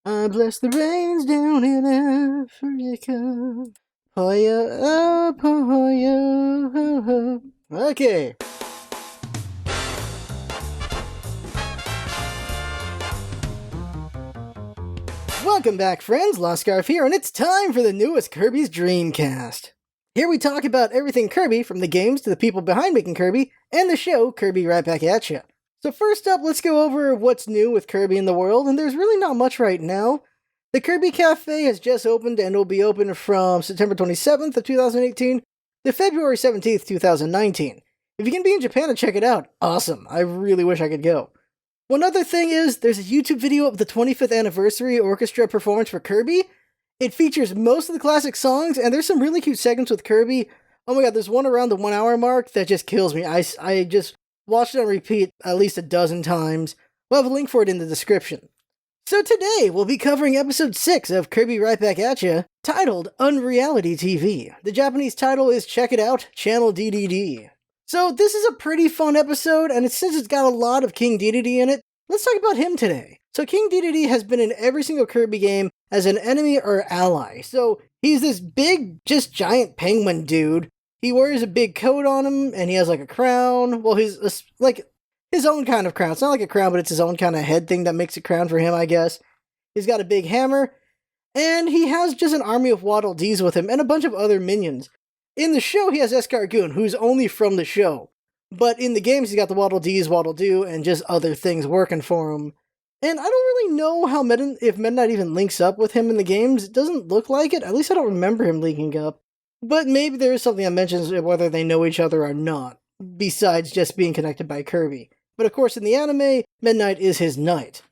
I bless the rains down in Africa. Hoya, up, hoya, ho, ho. Okay. Welcome back, friends. Lost Scarf here, and it's time for the newest Kirby's Dreamcast. Here we talk about everything Kirby, from the games to the people behind making Kirby, and the show Kirby Right Back at ya. So first up, let's go over what's new with Kirby in the world, and there's really not much right now. The Kirby Cafe has just opened and will be open from September 27th of 2018 to February 17th, 2019. If you can be in Japan and check it out, awesome. I really wish I could go. One other thing is, there's a YouTube video of the 25th anniversary orchestra performance for Kirby. It features most of the classic songs, and there's some really cute segments with Kirby. Oh my god, there's one around the 1 hour mark that just kills me. I just watched it on repeat at least a dozen times. We'll have a link for it in the description. So today, we'll be covering episode 6 of Kirby Right Back at Ya, titled Unreality TV. The Japanese title is Check It Out, Channel Dedede. So this is a pretty fun episode, and since it's got a lot of King Dedede in it, let's talk about him today. So King Dedede has been in every single Kirby game as an enemy or ally. So he's this big, just giant penguin dude. He wears a big coat on him, and he has like a crown. Well, he's like his own kind of crown. It's not like a crown, but it's his own kind of head thing that makes a crown for him, I guess. He's got a big hammer, and he has just an army of Waddle Dees with him, and a bunch of other minions. In the show, he has Escargoon, who's only from the show. But in the games, he's got the Waddle Dees, Waddle Doo, and just other things working for him. And I don't really know how if Meta Knight even links up with him in the games. It doesn't look like it. At least I don't remember him linking up. But maybe there is something that mentions whether they know each other or not, besides just being connected by Kirby. But of course, in the anime, Meta Knight is his knight.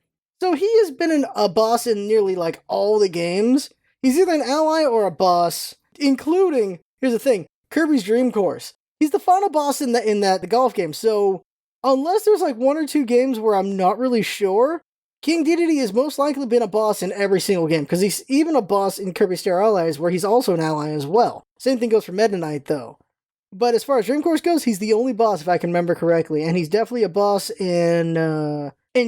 So he has been a boss in nearly like all the games. He's either an ally or a boss, including, here's the thing, Kirby's Dream Course. He's the final boss in the golf game, so unless there's like 1 or 2 games where I'm not really sure, King Dedede has most likely been a boss in every single game, because he's even a boss in Kirby Star Allies, where he's also an ally as well. Same thing goes for Meta Knight, though. But as far as Dream Course goes, he's the only boss, if I can remember correctly, and he's definitely a boss in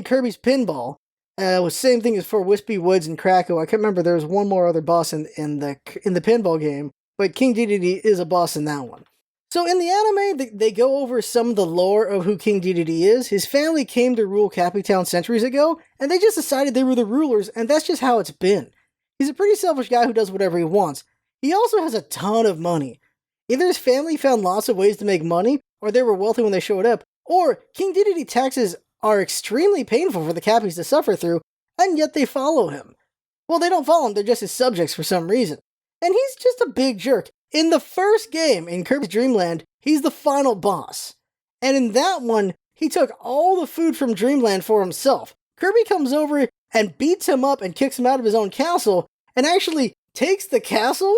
Kirby's Pinball. Same thing as for Wispy Woods and Krakow. I can't remember, there was one more other boss in the Pinball game, but King Dedede is a boss in that one. So in the anime, they go over some of the lore of who King Dedede is. His family came to rule Cappytown centuries ago, and they just decided they were the rulers, and that's just how it's been. He's a pretty selfish guy who does whatever he wants. He also has a ton of money. Either his family found lots of ways to make money, or they were wealthy when they showed up, or King Dedede taxes are extremely painful for the Cappies to suffer through, and yet they follow him. Well, they don't follow him, they're just his subjects for some reason. And he's just a big jerk. In the first game, in Kirby's Dreamland, he's the final boss. And in that one, he took all the food from Dreamland for himself. Kirby comes over and beats him up and kicks him out of his own castle, and actually takes the castle?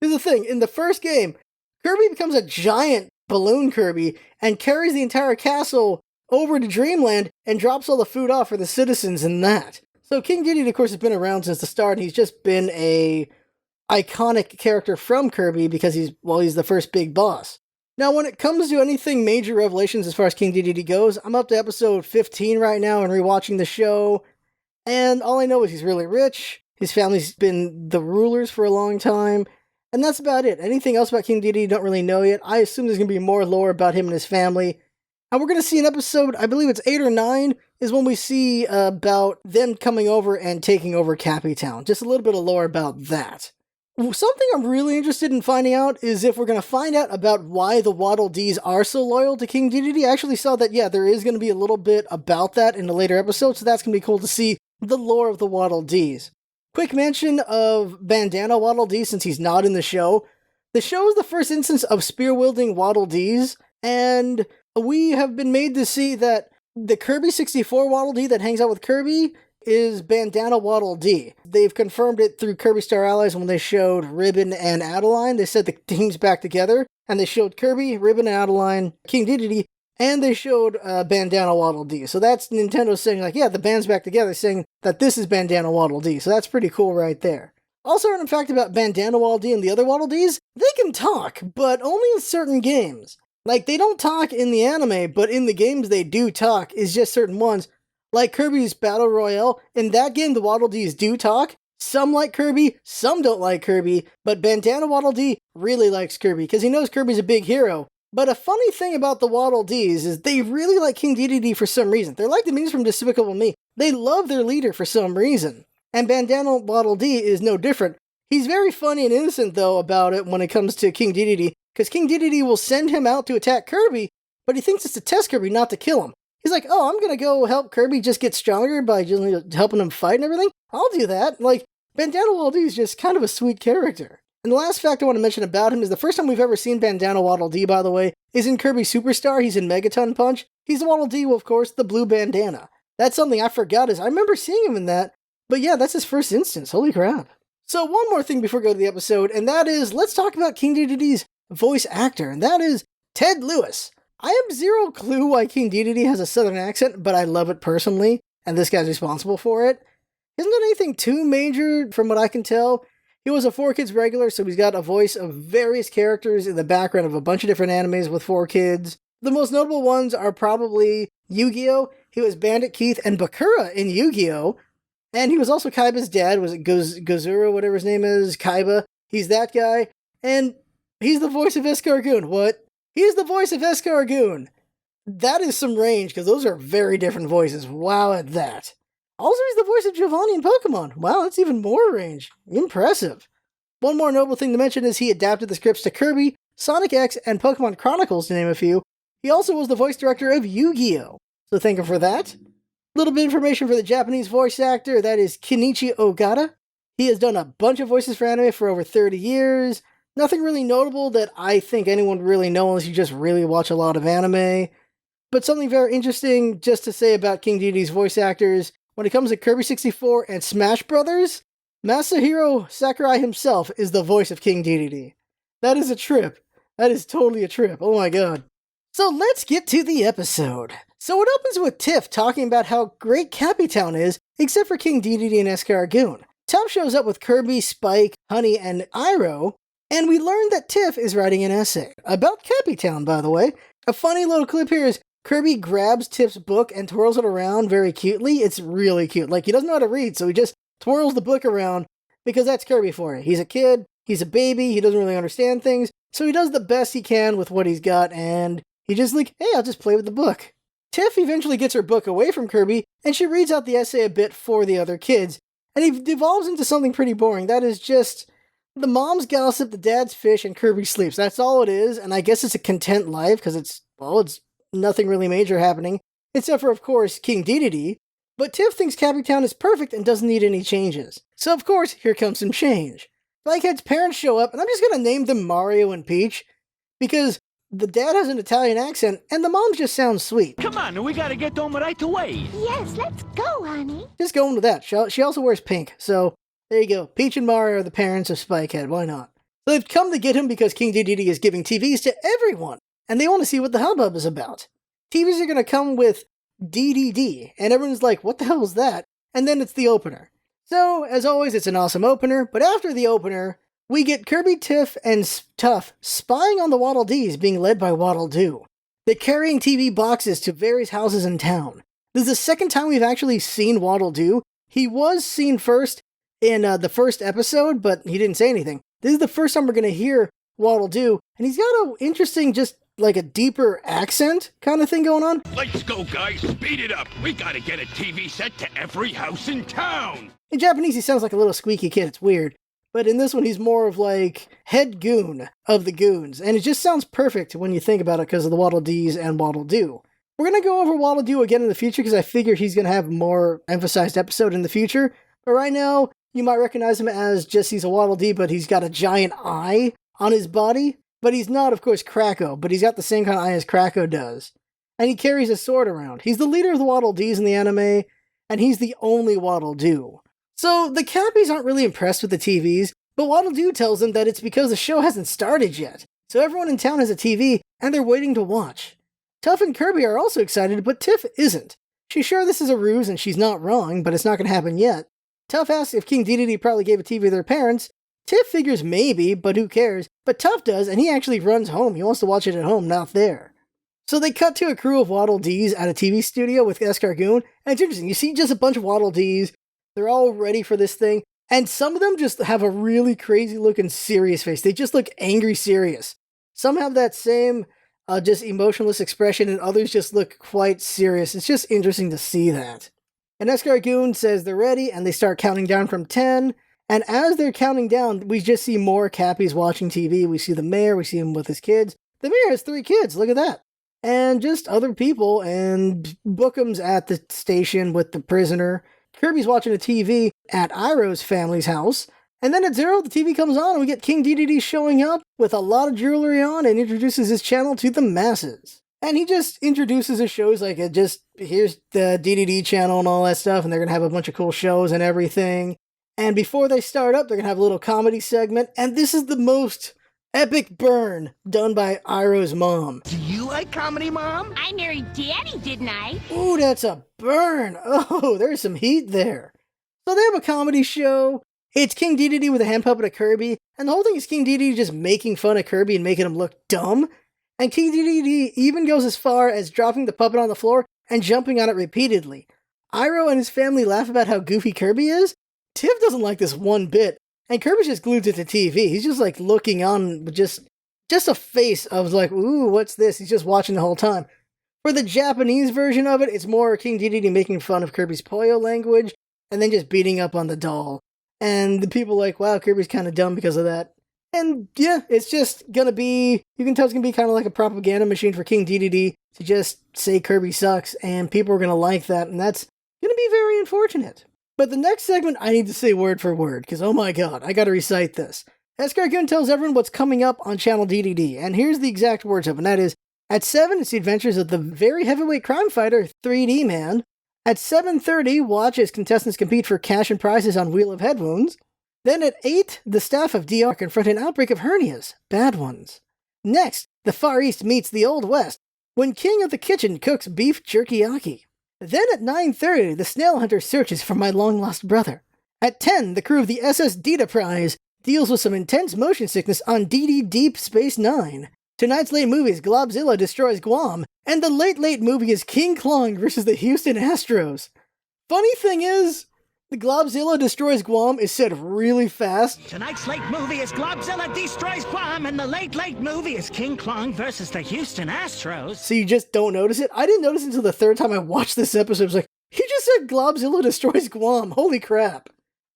Here's the thing, in the first game, Kirby becomes a giant balloon Kirby and carries the entire castle over to Dreamland and drops all the food off for the citizens in that. So King Dedede, of course, has been around since the start, and he's just been a iconic character from Kirby because he's the first big boss. Now, when it comes to anything major revelations as far as King Dedede goes, I'm up to episode 15 right now and rewatching the show, and all I know is he's really rich, his family's been the rulers for a long time, and that's about it. Anything else about King Dedede, don't really know yet. I assume there's going to be more lore about him and his family. And we're going to see an episode, I believe it's 8 or 9, is when we see about them coming over and taking over Cappytown. Just a little bit of lore about that. Something I'm really interested in finding out is if we're going to find out about why the Waddle Dees are so loyal to King Dedede. I actually saw that, yeah, there is going to be a little bit about that in a later episode, so that's going to be cool to see the lore of the Waddle Dees. Quick mention of Bandana Waddle Dee, since he's not in the show. The show is the first instance of spear-wielding Waddle Dees, and we have been made to see that the Kirby 64 Waddle Dee that hangs out with Kirby is Bandana Waddle Dee. They've confirmed it through Kirby Star Allies when they showed Ribbon and Adeline. They said the team's back together, and they showed Kirby, Ribbon, and Adeline, King Dedede, and they showed Bandana Waddle Dee. So that's Nintendo saying, like, yeah, the band's back together, saying that this is Bandana Waddle Dee. So that's pretty cool right there. Also, in fact, about Bandana Waddle Dee and the other Waddle Dees, they can talk, but only in certain games. Like, they don't talk in the anime, but in the games they do talk, is just certain ones. like Kirby's Battle Royale, in that game the Waddle Dees do talk. Some like Kirby, some don't like Kirby, but Bandana Waddle Dee really likes Kirby because he knows Kirby's a big hero. But a funny thing about the Waddle Dees is they really like King Dedede for some reason. They're like the minions from Despicable Me. They love their leader for some reason. And Bandana Waddle Dee is no different. He's very funny and innocent, though, about it when it comes to King Dedede, because King Dedede will send him out to attack Kirby, but he thinks it's to test Kirby, not to kill him. He's like, oh, I'm gonna go help Kirby just get stronger by just helping him fight and everything? I'll do that. Like, Bandana Waddle Dee is just kind of a sweet character. And the last fact I want to mention about him is the first time we've ever seen Bandana Waddle Dee, by the way, is in Kirby Superstar. He's in Megaton Punch. He's the Waddle Dee, of course, the blue bandana. That's something I forgot is I remember seeing him in that, but yeah, that's his first instance. Holy crap. So one more thing before we go to the episode, and that is, let's talk about King Dedede's voice actor, and that is Ted Lewis. I have zero clue why King Dedede has a southern accent, but I love it personally, and this guy's responsible for it. Isn't it anything too major from what I can tell? He was a 4Kids regular, so he's got a voice of various characters in the background of a bunch of different animes with 4Kids. The most notable ones are probably Yu-Gi-Oh! He was Bandit Keith and Bakura in Yu-Gi-Oh! And he was also Kaiba's dad, was it Gozuru, whatever his name is, Kaiba. He's that guy. And he's the voice of Escargoon. What? He's the voice of Escargoon. That is some range, because those are very different voices. Wow at that. Also, he's the voice of Giovanni in Pokemon. Wow, that's even more range. Impressive. One more notable thing to mention is he adapted the scripts to Kirby, Sonic X, and Pokemon Chronicles, to name a few. He also was the voice director of Yu-Gi-Oh! So thank him for that. Little bit of information for the Japanese voice actor, that is Kenichi Ogata. He has done a bunch of voices for anime for over 30 years. Nothing really notable that I think anyone would really know unless you just really watch a lot of anime. But something very interesting just to say about King Dedede's voice actors, when it comes to Kirby 64 and Smash Brothers, Masahiro Sakurai himself is the voice of King Dedede. That is a trip. That is totally a trip. Oh my god. So let's get to the episode. So it opens with Tiff talking about how great Cappy Town is, except for King Dedede and Escargoon. Tiff shows up with Kirby, Spike, Honey, and Iroh, and we learn that Tiff is writing an essay. About Cappy Town, by the way. A funny little clip here is Kirby grabs Tiff's book and twirls it around very cutely. It's really cute. Like, he doesn't know how to read, so he just twirls the book around, because that's Kirby for you. He's a kid, he's a baby, he doesn't really understand things, so he does the best he can with what he's got, and he just like, hey, I'll just play with the book. Tiff eventually gets her book away from Kirby, and she reads out the essay a bit for the other kids, and it devolves into something pretty boring. That is just the mom's gossip, the dad's fish, and Kirby sleeps. That's all it is, and I guess it's a content life, because it's nothing really major happening, except for, of course, King Dedede. But Tiff thinks Cappy Town is perfect and doesn't need any changes. So, of course, here comes some change. Spikehead's parents show up, and I'm just gonna name them Mario and Peach, because the dad has an Italian accent, and the mom just sounds sweet. Come on, we gotta get home right away. Yes, let's go, honey. Just going with that. She also wears pink, so there you go. Peach and Mario are the parents of Spikehead, why not? So they've come to get him because King Dedede is giving TVs to everyone, and they want to see what the hubbub is about. TVs are gonna come with DDD, and everyone's like, what the hell is that? And then it's the opener. So, as always, it's an awesome opener, but after the opener, we get Kirby, Tiff, and Tuff spying on the Waddle Dees being led by Waddle Doo. They're carrying TV boxes to various houses in town. This is the second time we've actually seen Waddle Doo. He was seen first in the first episode, but he didn't say anything. This is the first time we're going to hear Waddle Doo, and he's got an interesting, just like a deeper accent kind of thing going on. Let's go, guys. Speed it up. We gotta get a TV set to every house in town. In Japanese, he sounds like a little squeaky kid. It's weird. But in this one, he's more of like head goon of the goons. And it just sounds perfect when you think about it because of the Waddle Dees and Waddle Doo. We're going to go over Waddle Doo again in the future because I figure he's going to have a more emphasized episode in the future. But right now, you might recognize him as just he's a Waddle Dee, but he's got a giant eye on his body. But he's not, of course, Kracko, but he's got the same kind of eye as Kracko does. And he carries a sword around. He's the leader of the Waddle Dees in the anime, and he's the only Waddle Doo. So the Cappies aren't really impressed with the TVs, but Waddle Doo tells them that it's because the show hasn't started yet. So everyone in town has a TV, and they're waiting to watch. Tuff and Kirby are also excited, but Tiff isn't. She's sure this is a ruse, and she's not wrong, but it's not going to happen yet. Tuff asks if King Dedede probably gave a TV to their parents. Tiff figures maybe, but who cares? But Tuff does, and he actually runs home. He wants to watch it at home, not there. So they cut to a crew of Waddle Dees at a TV studio with Escargoon, and it's interesting. You see just a bunch of Waddle Dees. They're all ready for this thing, and some of them just have a really crazy looking serious face. They just look angry serious. Some have that same just emotionless expression, and others just look quite serious. It's just interesting to see that. And Escargoon says they're ready, and they start counting down from 10. And as they're counting down, we just see more Cappies watching TV. We see the mayor, we see him with his kids. The mayor has 3 kids, look at that. And just other people, and Bookham's at the station with the prisoner. Kirby's watching a TV at Iroh's family's house. And then at 0, the TV comes on, and we get King Dedede showing up with a lot of jewelry on and introduces his channel to the masses. And he just introduces his shows like, here's the Dedede channel and all that stuff, and they're going to have a bunch of cool shows and everything. And before they start up, they're going to have a little comedy segment, and this is the most epic burn done by Iroh's mom. Do you like comedy, Mom? I married Daddy, didn't I? Ooh, that's a burn. Oh, there's some heat there. So they have a comedy show. It's King Dedede with a hand puppet of Kirby, and the whole thing is King Dedede just making fun of Kirby and making him look dumb. And King Dedede even goes as far as dropping the puppet on the floor and jumping on it repeatedly. Iroh and his family laugh about how goofy Kirby is. Tiff doesn't like this one bit, and Kirby's just glued to the TV. He's just like looking on with just a face of like, ooh, what's this? He's just watching the whole time. For the Japanese version of it, it's more King Dedede making fun of Kirby's Poyo language and then just beating up on the doll. And the people like, wow, Kirby's kind of dumb because of that. And yeah, it's just gonna be, you can tell it's gonna be kind of like a propaganda machine for King Dedede to just say Kirby sucks, and people are gonna like that, and that's gonna be very unfortunate. But the next segment, I need to say word for word, because oh my god, I gotta recite this. Escargoon tells everyone what's coming up on Channel Dedede, and here's the exact words of it, and that is, at 7, it's the adventures of the very heavyweight crime fighter, 3D Man. At 7:30, watch as contestants compete for cash and prizes on Wheel of Head Wounds. Then at 8, the staff of DR confront an outbreak of hernias, bad ones. Next, the Far East meets the Old West, when King of the Kitchen cooks beef jerkyaki. Then at 9:30, the Snail Hunter searches for my long-lost brother. At 10, the crew of the SS Dita Prize deals with some intense motion sickness on DD Deep Space Nine. Tonight's late movie is Globzilla Destroys Guam, and the late movie is King Kong versus the Houston Astros. Funny thing is, the Globzilla Destroys Guam is said really fast. Tonight's late movie is Globzilla Destroys Guam, and the late movie is King Kong versus the Houston Astros. So you just don't notice it? I didn't notice it until the third time I watched this episode. I was like, he just said Globzilla Destroys Guam. Holy crap.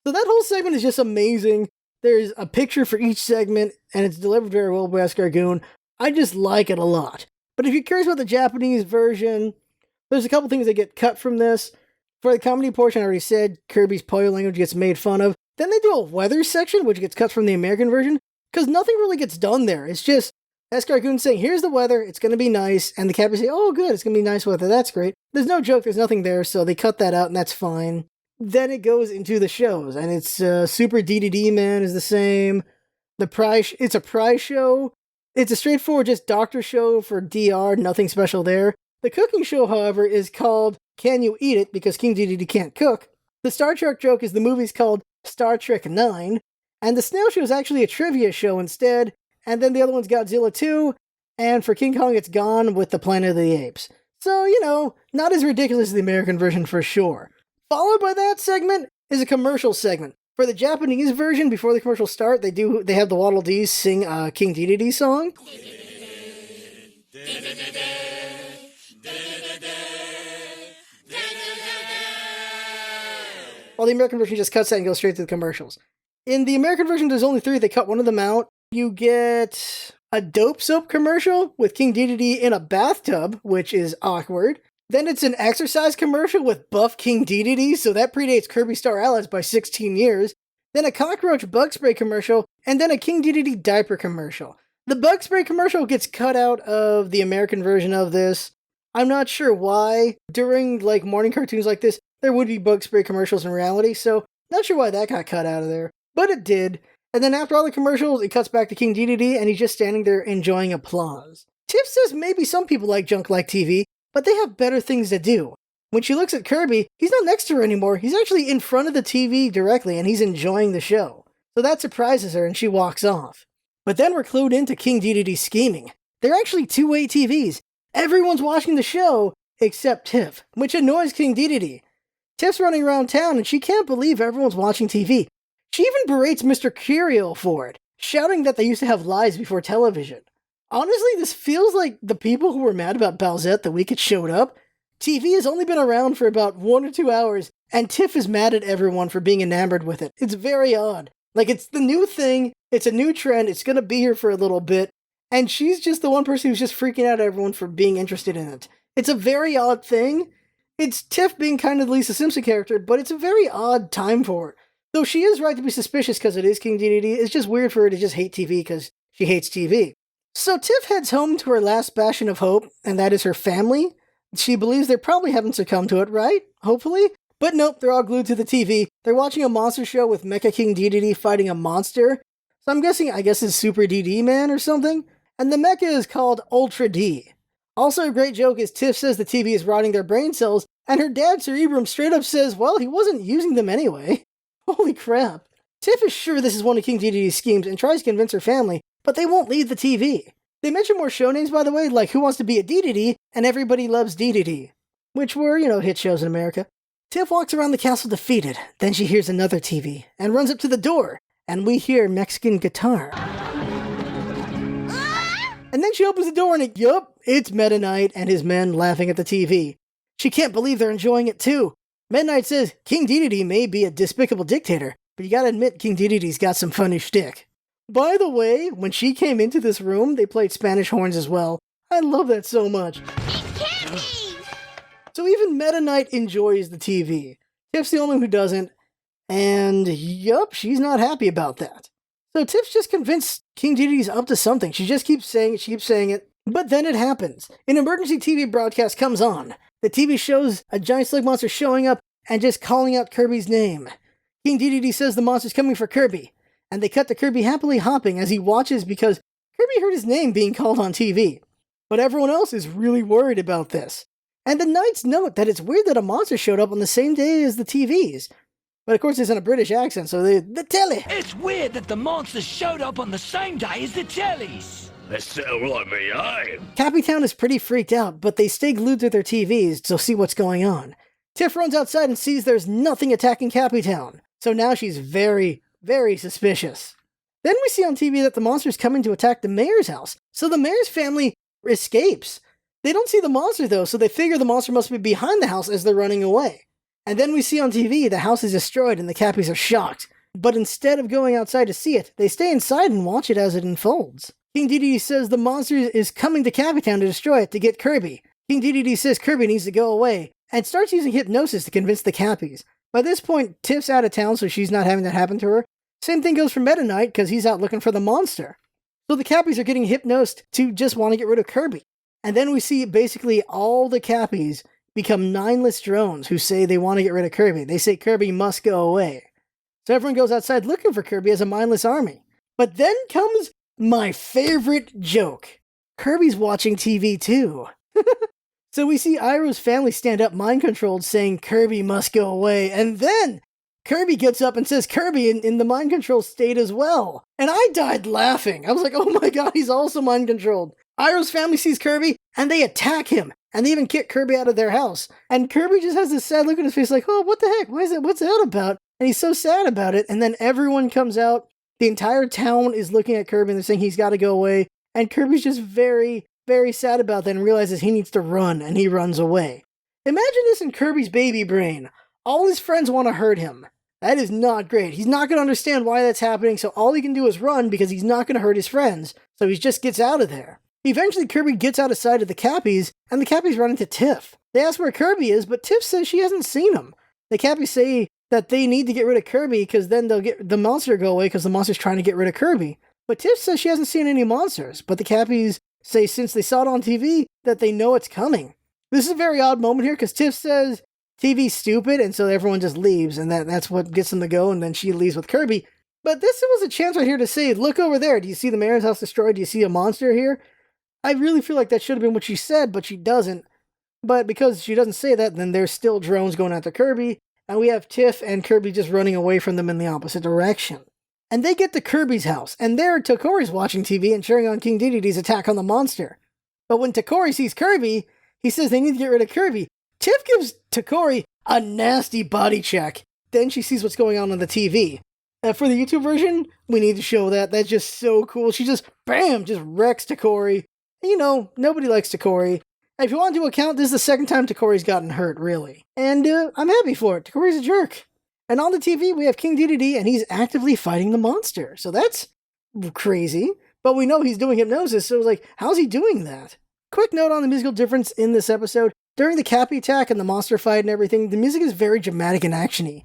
So that whole segment is just amazing. There's a picture for each segment, and it's delivered very well by Escargoon. I just like it a lot. But if you're curious about the Japanese version, there's a couple things that get cut from this. For the comedy portion, I already said Kirby's Poyo language gets made fun of. Then they do a weather section, which gets cut from the American version, because nothing really gets done there. It's just Escargoon saying, here's the weather, it's going to be nice, and the Cappies say, oh good, it's going to be nice weather, that's great. There's no joke, there's nothing there, so they cut that out, and that's fine. Then it goes into the shows, and it's Super Dedede Man is the same. It's a prize show. It's a straightforward just doctor show for DR, nothing special there. The cooking show, however, is called Can You Eat It? Because King Dedede can't cook. The Star Trek joke is the movie's called Star Trek 9. And the Snail Show is actually a trivia show instead. And then the other one's Godzilla 2. And for King Kong, it's Gone with the Planet of the Apes. So, not as ridiculous as the American version for sure. Followed by that segment is a commercial segment. For the Japanese version, before the commercials start, they have the Waddle Dees sing a King Dedede song. While the American version just cuts that and goes straight to the commercials. In the American version, there's only 3. They cut one of them out. You get a Dope Soap commercial with King Dedede in a bathtub, which is awkward. Then it's an exercise commercial with buff King Dedede, so that predates Kirby Star Allies by 16 years. Then a cockroach bug spray commercial, and then a King Dedede diaper commercial. The bug spray commercial gets cut out of the American version of this. I'm not sure why. During morning cartoons like this, there would be bug spray commercials in reality, so not sure why that got cut out of there. But it did. And then after all the commercials, it cuts back to King Dedede, and he's just standing there enjoying applause. Tiff says maybe some people like junk like TV, but they have better things to do. When she looks at Kirby, he's not next to her anymore. He's actually in front of the TV directly, and he's enjoying the show. So that surprises her, and she walks off. But then we're clued into King Dedede's scheming. They're actually two-way TVs, Everyone's watching the show except Tiff, which annoys King Dedede. Tiff's running around town and she can't believe everyone's watching TV. She even berates Mr. Curio for it, shouting that they used to have lives before television. Honestly, this feels like the people who were mad about Bowsette the week it showed up. TV has only been around for about 1 or 2 hours, and Tiff is mad at everyone for being enamored with it. It's very odd. Like, it's the new thing, it's a new trend, it's gonna be here for a little bit, and she's just the one person who's just freaking out at everyone for being interested in it. It's a very odd thing. It's Tiff being kind of the Lisa Simpson character, but it's a very odd time for her. Though she is right to be suspicious because it is King Dedede, it's just weird for her to just hate TV because she hates TV. So Tiff heads home to her last bastion of hope, and that is her family. She believes they probably haven't succumbed to it, right? Hopefully? But nope, they're all glued to the TV. They're watching a monster show with Mecha King Dedede fighting a monster. So I'm guessing, it's Super DD Man or something? And the mecha is called Ultra D. Also a great joke is Tiff says the TV is rotting their brain cells, and her dad Cerebrum straight up says, well, he wasn't using them anyway. Holy crap. Tiff is sure this is one of King Dedede's schemes and tries to convince her family, but they won't leave the TV. They mention more show names, by the way, like Who Wants to Be a Dedede and Everybody Loves Dedede, which were, hit shows in America. Tiff walks around the castle defeated, then she hears another TV and runs up to the door, and we hear Mexican guitar. And then she opens the door and it's Meta Knight and his men laughing at the TV. She can't believe they're enjoying it too. Meta Knight says King Dedede may be a despicable dictator, but you gotta admit King Dedede's got some funny shtick. By the way, when she came into this room, they played Spanish horns as well. I love that so much. So even Meta Knight enjoys the TV. Tiff's the only one who doesn't, and she's not happy about that. So Tiff's just convinced King Dedede's up to something. She just keeps saying it, but then it happens. An emergency TV broadcast comes on. The TV shows a giant slug monster showing up and just calling out Kirby's name. King Dedede says the monster's coming for Kirby, and they cut to Kirby happily hopping as he watches because Kirby heard his name being called on TV. But everyone else is really worried about this. And the Knights note that it's weird that a monster showed up on the same day as the TVs. But of course it's in a British accent, so the telly. It's weird that the monster showed up on the same day as the tellies. That sound like me, Cappytown is pretty freaked out, but they stay glued to their TVs to see what's going on. Tiff runs outside and sees there's nothing attacking Cappytown, so now she's very, very suspicious. Then we see on TV that the monster's coming to attack the mayor's house, so the mayor's family escapes. They don't see the monster though, so they figure the monster must be behind the house as they're running away. And then we see on TV the house is destroyed and the Cappies are shocked. But instead of going outside to see it, they stay inside and watch it as it unfolds. King Dedede says the monster is coming to Cappytown to destroy it to get Kirby. King Dedede says Kirby needs to go away, and starts using hypnosis to convince the Cappies. By this point, Tiff's out of town, so she's not having that happen to her. Same thing goes for Meta Knight, because he's out looking for the monster. So the Cappies are getting hypnosed to just want to get rid of Kirby. And then we see basically all the Cappies become mindless drones who say they want to get rid of Kirby. They say Kirby must go away. So everyone goes outside looking for Kirby as a mindless army. But then comes my favorite joke. Kirby's watching TV too. So we see Iroh's family stand up mind-controlled saying Kirby must go away, and then Kirby gets up and says Kirby in the mind-control state as well. And I died laughing. I was like, oh my god, he's also mind-controlled. Iroh's family sees Kirby, and they attack him, and they even kick Kirby out of their house. And Kirby just has this sad look on his face like, oh, what the heck? What's that about? And he's so sad about it, and then everyone comes out. The entire town is looking at Kirby, and they're saying he's got to go away. And Kirby's just very, very sad about that and realizes he needs to run, and he runs away. Imagine this in Kirby's baby brain. All his friends want to hurt him. That is not great. He's not going to understand why that's happening, so all he can do is run because he's not going to hurt his friends. So he just gets out of there. Eventually, Kirby gets out of sight of the Cappies, and the Cappies run into Tiff. They ask where Kirby is, but Tiff says she hasn't seen him. The Cappies say that they need to get rid of Kirby because then they'll get the monster to go away because the monster's trying to get rid of Kirby. But Tiff says she hasn't seen any monsters, but the Cappies say since they saw it on TV that they know it's coming. This is a very odd moment here because Tiff says TV's stupid, and so everyone just leaves, and that's what gets them to go, and then she leaves with Kirby. But this was a chance right here to say, look over there, do you see the mayor's house destroyed? Do you see a monster here? I really feel like that should have been what she said, but she doesn't. But because she doesn't say that, then there's still drones going after Kirby, and we have Tiff and Kirby just running away from them in the opposite direction. And they get to Kirby's house, and there Tokori's watching TV and cheering on King Dedede's attack on the monster. But when Takori sees Kirby, he says they need to get rid of Kirby. Tiff gives Takori a nasty body check. Then she sees what's going on the TV. For the YouTube version, we need to show that. That's just so cool. She just, bam, just wrecks Takori. You know, nobody likes Takori. And if you want to do a count, this is the second time Takori's gotten hurt, really. And I'm happy for it. Takori's a jerk. And on the TV, we have King Dedede, and he's actively fighting the monster. So that's crazy. But we know he's doing hypnosis, so it's like, how's he doing that? Quick note on the musical difference in this episode. During the Cappy attack and the monster fight and everything, the music is very dramatic and actiony.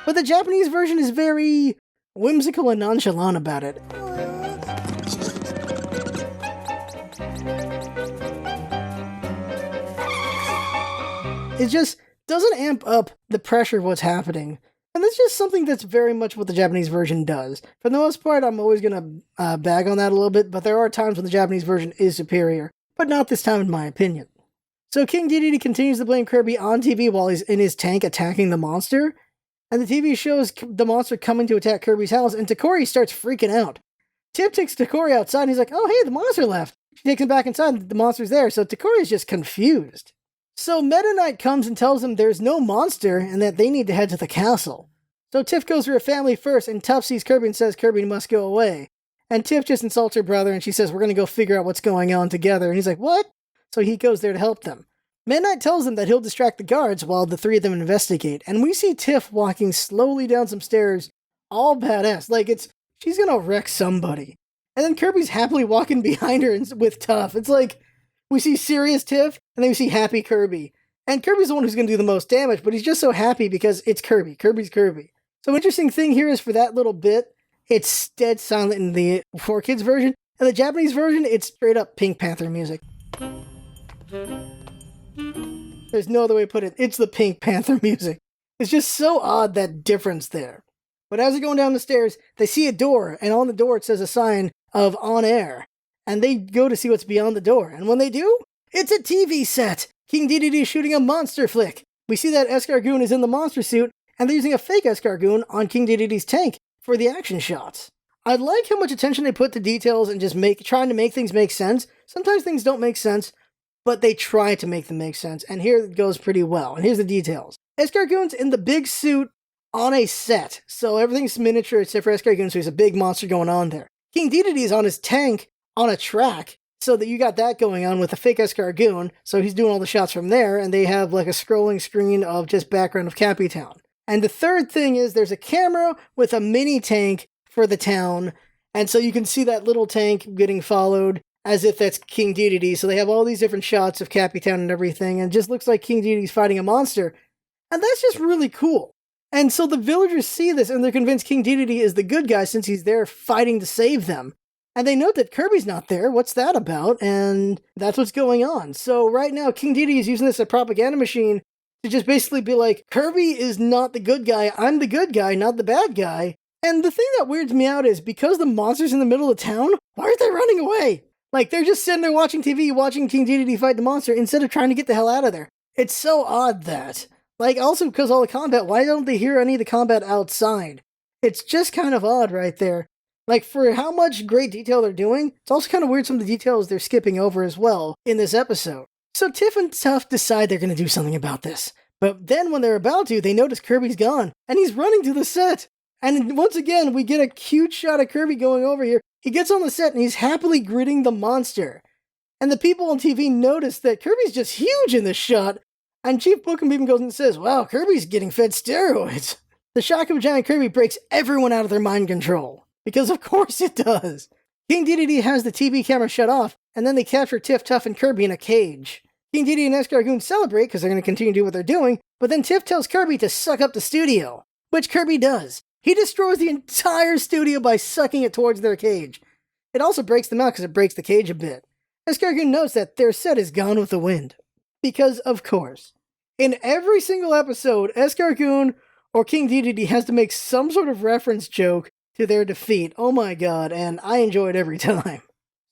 But the Japanese version is very whimsical and nonchalant about it. It just doesn't amp up the pressure of what's happening. And that's just something that's very much what the Japanese version does. For the most part, I'm always going to bag on that a little bit, but there are times when the Japanese version is superior. But not this time, in my opinion. So King Dedede continues to blame Kirby on TV while he's in his tank attacking the monster. And the TV shows the monster coming to attack Kirby's house, and Takori starts freaking out. Tip takes Takori outside, and he's like, oh, hey, the monster left. She takes him back inside, and the monster's there, so Takori's just confused. So Meta Knight comes and tells him there's no monster, and that they need to head to the castle. So Tiff goes for her family first, and Tuff sees Kirby and says Kirby must go away. And Tiff just insults her brother, and she says, we're going to go figure out what's going on together. And he's like, what? So he goes there to help them. Meta Knight tells them that he'll distract the guards while the three of them investigate, and we see Tiff walking slowly down some stairs, all badass, like she's gonna wreck somebody. And then Kirby's happily walking behind her with Tuff. It's like, we see serious Tiff, and then we see happy Kirby. And Kirby's the one who's gonna do the most damage, but he's just so happy because it's Kirby. Kirby's Kirby. So interesting thing here is for that little bit, it's dead silent in the 4Kids version, and the Japanese version, it's straight up Pink Panther music. There's no other way to put it. It's the Pink Panther music. It's just so odd, that difference there. But as they're going down the stairs, they see a door, and on the door it says a sign of on air. And they go to see what's beyond the door. And when they do, it's a TV set! King Dedede is shooting a monster flick. We see that Escargoon is in the monster suit, and they're using a fake Escargoon on King Dedede's tank for the action shots. I like how much attention they put to details and just trying to make things make sense. Sometimes things don't make sense, but they try to make them make sense, and here it goes pretty well. And here's the details. Escargoon's in the big suit on a set, so everything's miniature except for Escargoon, so he's a big monster going on there. King Dedede is on his tank on a track, so that you got that going on with a fake Escargoon, so he's doing all the shots from there, and they have like a scrolling screen of just background of Cappy Town. And the third thing is there's a camera with a mini tank for the town, and so you can see that little tank getting followed as if that's King Dedede. So they have all these different shots of Cappy Town and everything, and it just looks like King Dedede's fighting a monster. And that's just really cool. And so the villagers see this, and they're convinced King Dedede is the good guy since he's there fighting to save them. And they note that Kirby's not there. What's that about? And that's what's going on. So right now, King Dedede is using this as a propaganda machine to just basically be like, Kirby is not the good guy. I'm the good guy, not the bad guy. And the thing that weirds me out is because the monster's in the middle of town, why aren't they running away? Like, they're just sitting there watching TV, watching King Dedede fight the monster, instead of trying to get the hell out of there. It's so odd that. Like, also because all the combat, why don't they hear any of the combat outside? It's just kind of odd right there. Like, for how much great detail they're doing, it's also kind of weird some of the details they're skipping over as well in this episode. So Tiff and Tuff decide they're going to do something about this. But then when they're about to, they notice Kirby's gone, and he's running to the set. And once again, we get a cute shot of Kirby going over here. He gets on the set and he's happily greeting the monster. And the people on TV notice that Kirby's just huge in this shot. And Chief Bookham even goes and says, wow, Kirby's getting fed steroids. The shock of giant Kirby breaks everyone out of their mind control. Because of course it does. King Dedede has the TV camera shut off, and then they capture Tiff, Tuff, and Kirby in a cage. King Dedede and Escargoon celebrate because they're going to continue to do what they're doing, but then Tiff tells Kirby to suck up the studio, which Kirby does. He destroys the entire studio by sucking it towards their cage. It also breaks them out because it breaks the cage a bit. Escargoon notes that their set is gone with the wind. Because, of course, in every single episode, Escargoon or King Dedede has to make some sort of reference joke to their defeat. Oh my god, and I enjoy it every time.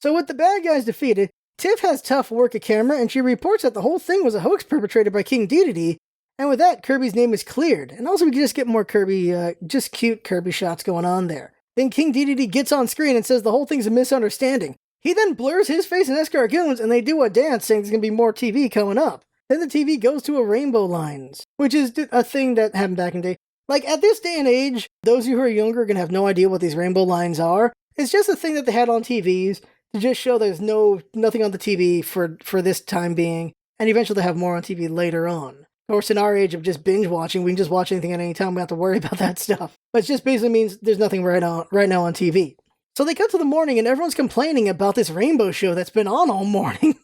So with the bad guys defeated, Tiff has Tuff work a camera, and she reports that the whole thing was a hoax perpetrated by King Dedede, And with that, Kirby's name is cleared. And also we can just get more Kirby, just cute Kirby shots going on there. Then King Dedede gets on screen and says the whole thing's a misunderstanding. He then blurs his face and Escargoon's, and they do a dance saying there's going to be more TV coming up. Then the TV goes to a rainbow lines, which is a thing that happened back in the day. Like, at this day and age, those of you who are younger are going to have no idea what these rainbow lines are. It's just a thing that they had on TVs to just show there's nothing on the TV for this time being, and eventually they'll have more on TV later on. Of course, in our age of just binge watching, we can just watch anything at any time. We don't have to worry about that stuff. But it just basically means there's nothing right now on TV. So they cut to the morning, and everyone's complaining about this rainbow show that's been on all morning.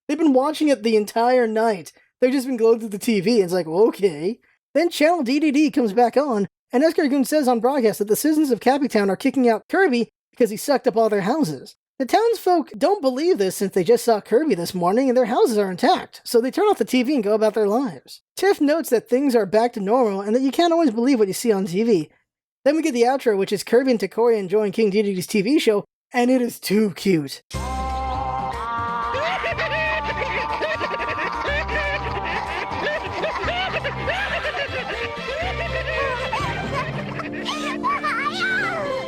They've been watching it the entire night. They've just been glued to the TV. It's like, well, okay. Then Channel Dedede comes back on, and Escargoon says on broadcast that the citizens of Cappytown are kicking out Kirby because he sucked up all their houses. The townsfolk don't believe this since they just saw Kirby this morning and their houses are intact, so they turn off the TV and go about their lives. Tiff notes that things are back to normal and that you can't always believe what you see on TV. Then we get the outro, which is Kirby and Takoya enjoying King Dedede's TV show, and it is too cute.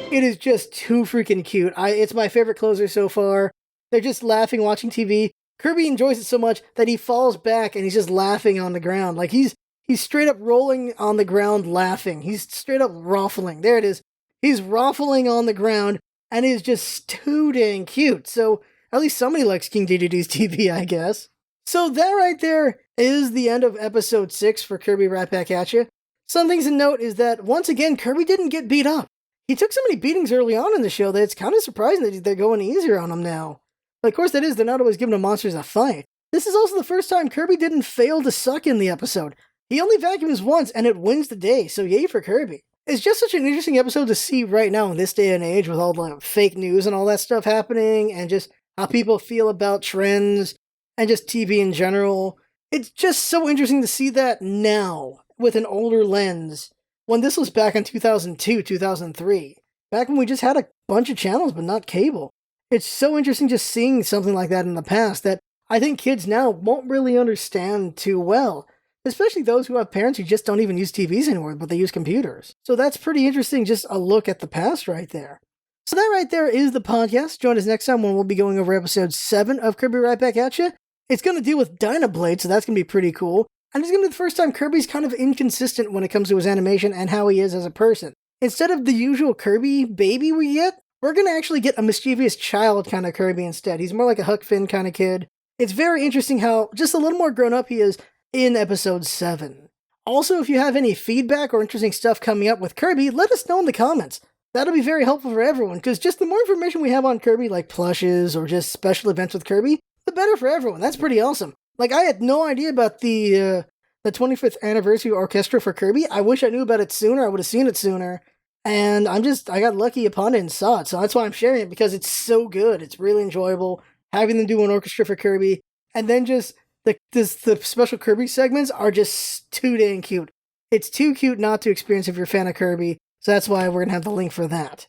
It is just too freaking cute. It's my favorite closer so far. They're just laughing, watching TV. Kirby enjoys it so much that he falls back and he's just laughing on the ground. Like he's straight up rolling on the ground laughing. He's straight up ruffling. There it is. He's ruffling on the ground and is just too dang cute. So at least somebody likes King Dedede's TV, I guess. So that right there is the end of episode 6 for Kirby Right Back at Ya. Some things to note is that once again, Kirby didn't get beat up. He took so many beatings early on in the show that it's kind of surprising that they're going easier on him now. But of course that is, they're not always giving the monsters a fight. This is also the first time Kirby didn't fail to suck in the episode. He only vacuums once and it wins the day, so yay for Kirby. It's just such an interesting episode to see right now in this day and age with all the fake news and all that stuff happening and just how people feel about trends and just TV in general. It's just so interesting to see that now with an older lens. When this was back in 2002, 2003, back when we just had a bunch of channels but not cable. It's so interesting just seeing something like that in the past that I think kids now won't really understand too well, especially those who have parents who just don't even use TVs anymore, but they use computers. So that's pretty interesting, just a look at the past right there. So that right there is the podcast. Join us next time when we'll be going over episode 7 of Kirby Right Back at Ya. It's going to deal with Dynablade, so that's going to be pretty cool. And it's going to be the first time Kirby's kind of inconsistent when it comes to his animation and how he is as a person. Instead of the usual Kirby baby we get, we're going to actually get a mischievous child kind of Kirby instead. He's more like a Huck Finn kind of kid. It's very interesting how just a little more grown up he is in episode 7. Also, if you have any feedback or interesting stuff coming up with Kirby, let us know in the comments. That'll be very helpful for everyone, because just the more information we have on Kirby, like plushes or just special events with Kirby, the better for everyone. That's pretty awesome. Like, I had no idea about the 25th anniversary orchestra for Kirby. I wish I knew about it sooner. I would have seen it sooner. And I got lucky upon it and saw it. So that's why I'm sharing it, because it's so good. It's really enjoyable having them do an orchestra for Kirby. And then just the special Kirby segments are just too dang cute. It's too cute not to experience if you're a fan of Kirby. So that's why we're going to have the link for that.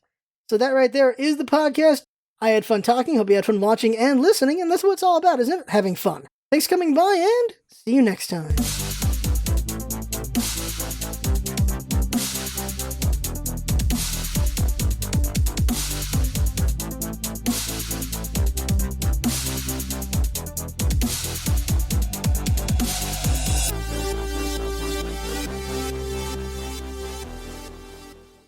So that right there is the podcast. I had fun talking. Hope you had fun watching and listening. And that's what it's all about, isn't it? Having fun. Thanks for coming by, and see you next time.